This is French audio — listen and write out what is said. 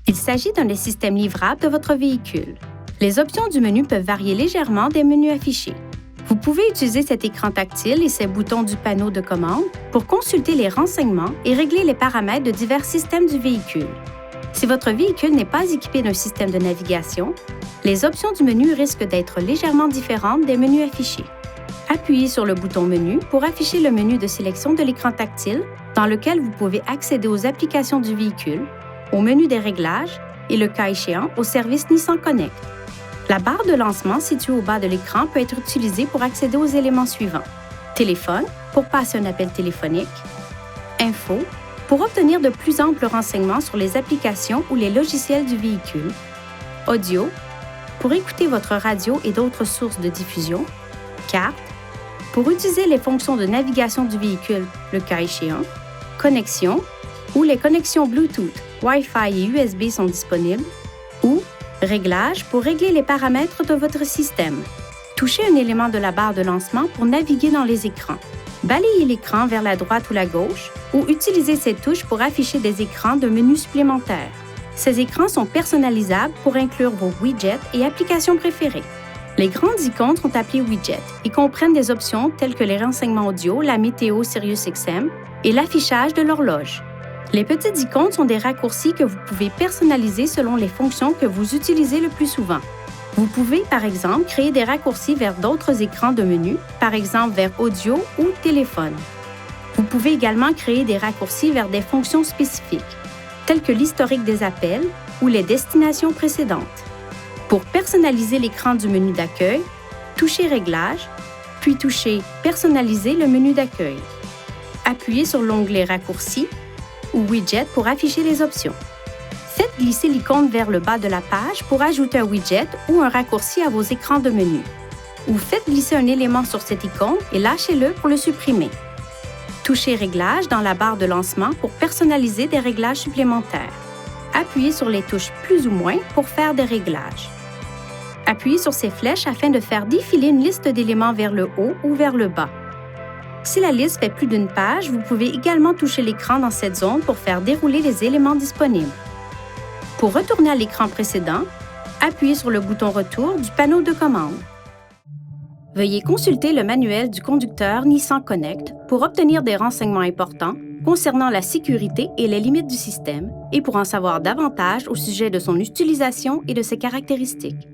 Il s'agit d'un des systèmes livrables de votre véhicule. Les options du menu peuvent varier légèrement des menus affichés. Vous pouvez utiliser cet écran tactile et ses boutons du panneau de commande pour consulter les renseignements et régler les paramètres de divers systèmes du véhicule. Si votre véhicule n'est pas équipé d'un système de navigation, les options du menu risquent d'être légèrement différentes des menus affichés. Appuyez sur le bouton Menu pour afficher le menu de sélection de l'écran tactile dans lequel vous pouvez accéder aux applications du véhicule, au menu des réglages et, le cas échéant, au service Nissan Connect. La barre de lancement située au bas de l'écran peut être utilisée pour accéder aux éléments suivants. Téléphone, pour passer un appel téléphonique. Info, pour obtenir de plus amples renseignements sur les applications ou les logiciels du véhicule. Audio, pour écouter votre radio et d'autres sources de diffusion. Carte, pour utiliser les fonctions de navigation du véhicule, le cas échéant. Connexion, où les connexions Bluetooth, Wi-Fi et USB sont disponibles. Ou Réglages pour régler les paramètres de votre système. Touchez un élément de la barre de lancement pour naviguer dans les écrans. Balayez l'écran vers la droite ou la gauche ou utilisez ces touches pour afficher des écrans de menus supplémentaires. Ces écrans sont personnalisables pour inclure vos widgets et applications préférées. Les grandes icônes sont appelées widgets et comprennent des options telles que les renseignements audio, la météo SiriusXM et l'affichage de l'horloge. Les petites icônes sont des raccourcis que vous pouvez personnaliser selon les fonctions que vous utilisez le plus souvent. Vous pouvez, par exemple, créer des raccourcis vers d'autres écrans de menu, par exemple vers audio ou téléphone. Vous pouvez également créer des raccourcis vers des fonctions spécifiques, telles que l'historique des appels ou les destinations précédentes. Pour personnaliser l'écran du menu d'accueil, touchez Réglages, puis touchez Personnaliser le menu d'accueil. Appuyez sur l'onglet Raccourcis ou Widget pour afficher les options. Faites glisser l'icône vers le bas de la page pour ajouter un widget ou un raccourci à vos écrans de menu. Ou faites glisser un élément sur cette icône et lâchez-le pour le supprimer. Touchez Réglages dans la barre de lancement pour personnaliser des réglages supplémentaires. Appuyez sur les touches plus ou moins pour faire des réglages. Appuyez sur ces flèches afin de faire défiler une liste d'éléments vers le haut ou vers le bas. Si la liste fait plus d'une page, vous pouvez également toucher l'écran dans cette zone pour faire dérouler les éléments disponibles. Pour retourner à l'écran précédent, appuyez sur le bouton Retour du panneau de commande. Veuillez consulter le manuel du conducteur Nissan Connect pour obtenir des renseignements importants concernant la sécurité et les limites du système et pour en savoir davantage au sujet de son utilisation et de ses caractéristiques.